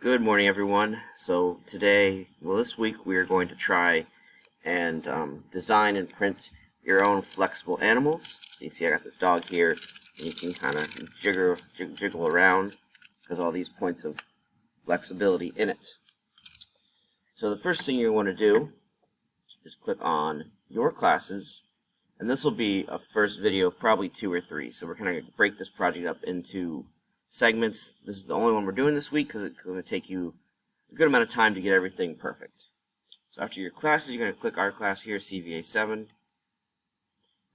Good morning, everyone. So this week, we are going to try and design and print your own flexible animals. So you see I got this dog here, and you can kind of jiggle around because all these points of flexibility in it. So the first thing you want to do is click on Your Classes, and this will be a first video of probably 2 or 3. So we're kind of going to break this project up into segments. This is the only one we're doing this week because it's going to take you a good amount of time to get everything perfect. So after your classes, you're going to click our class here, CVA 7, and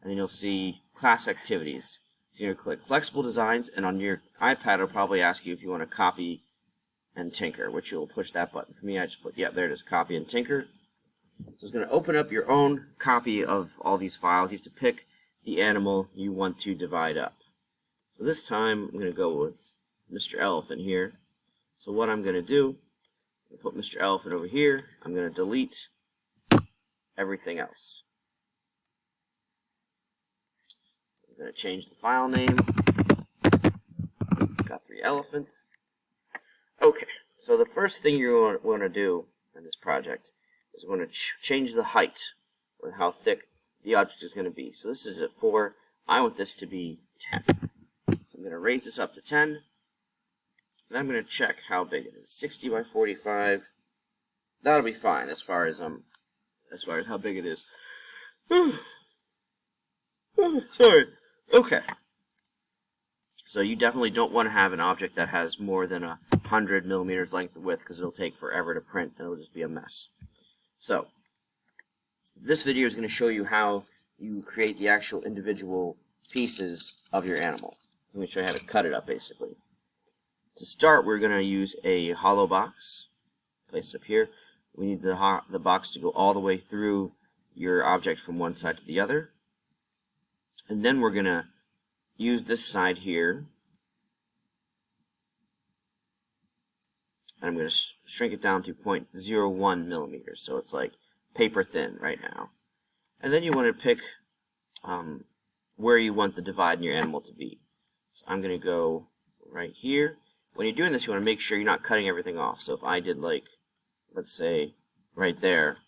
then you'll see class activities. So you're going to click flexible designs, and on your iPad it'll probably ask you if you want to copy and tinker, which you'll push that button. For me, I just put, yeah, there it is, copy and tinker. So it's going to open up your own copy of all these files. You have to pick the animal you want to divide up. So this time I'm going to go with Mr. Elephant here. So what I'm going to do, I'm going to put Mr. Elephant over here. I'm going to delete everything else. I'm going to change the file name. Got 3 elephant. Okay, so the first thing you want to do in this project is we're going to change the height, or how thick the object is going to be. So this is at 4. I want this to be 10. So I'm going to raise this up to 10. Then I'm going to check how big it is. 60 by 45. That'll be fine as far as how big it is. Sorry. Okay. So you definitely don't want to have an object that has more than 100 millimeters length of width because it'll take forever to print and it'll just be a mess. So this video is going to show you how you create the actual individual pieces of your animal. So I'm going to show you how to cut it up basically. To start, we're going to use a hollow box. Place it up here. We need the box to go all the way through your object from one side to the other. And then we're going to use this side here. And I'm going to shrink it down to 0.01 millimeters. So it's like paper thin right now. And then you want to pick where you want the divide in your animal to be. So I'm going to go right here. When you're doing this, you want to make sure you're not cutting everything off. So if I did, like, let's say right there,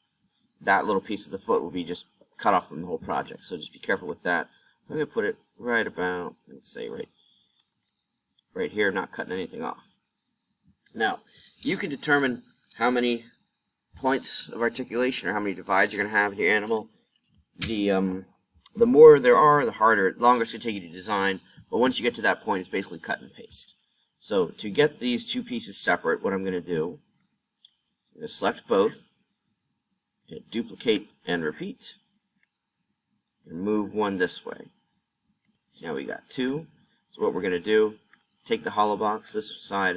that little piece of the foot will be just cut off from the whole project. So just be careful with that. So I'm going to put it right about, let's say right here, not cutting anything off. Now, you can determine how many points of articulation or how many divides you're going to have in your animal. The more there are, the longer it's going to take you to design. But once you get to that point, it's basically cut and paste. So to get these two pieces separate, what I'm going to do, I'm going to select both, hit duplicate and repeat, and move one this way. So now we got 2. So what we're going to do is take the hollow box, this side,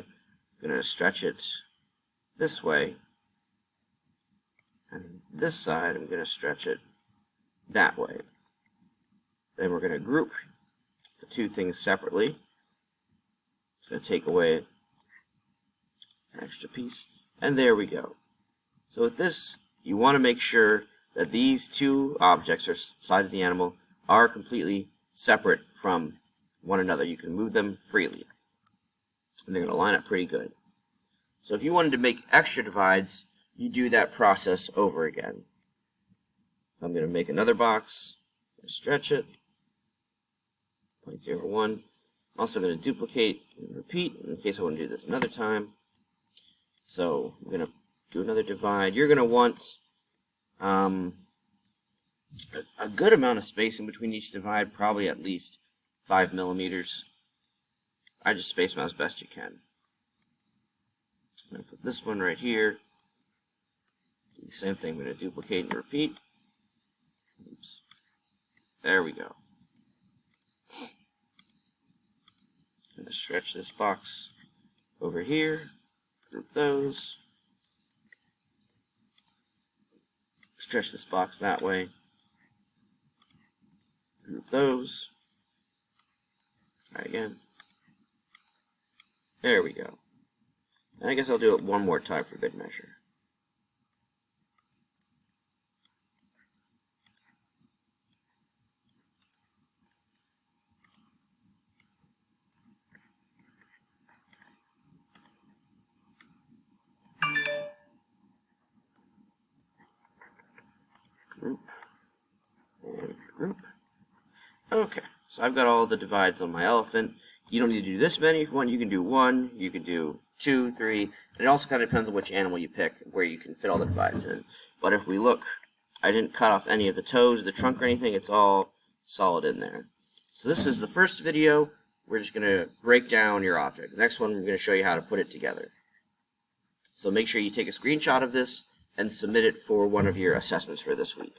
I'm going to stretch it this way, and this side I'm going to stretch it that way. Then we're going to group the two things separately. It's going to take away an extra piece, and there we go. So with this, you want to make sure that these two objects, or sides of the animal, are completely separate from one another. You can move them freely, and they're going to line up pretty good. So if you wanted to make extra divides, you do that process over again. So I'm going to make another box, stretch it, 0.01. I'm also going to duplicate and repeat in case I want to do this another time. So I'm going to do another divide. You're going to want a good amount of spacing between each divide, probably at least 5 millimeters. I just space them out as best you can. I'm going to put this one right here. Do the same thing. I'm going to duplicate and repeat. Oops. There we go. I'm going to stretch this box over here, group those, stretch this box that way, group those, try again, there we go. And I guess I'll do it one more time for good measure. group, and group. Okay, so I've got all the divides on my elephant. You don't need to do this many. If you want, you can do 1, you can do 2, 3, and it also kind of depends on which animal you pick, where you can fit all the divides in. But if we look, I didn't cut off any of the toes, the trunk, or anything. It's all solid in there. So this is the first video. We're just going to break down your object. The next one, we're going to show you how to put it together. So make sure you take a screenshot of this and submit it for one of your assessments for this week.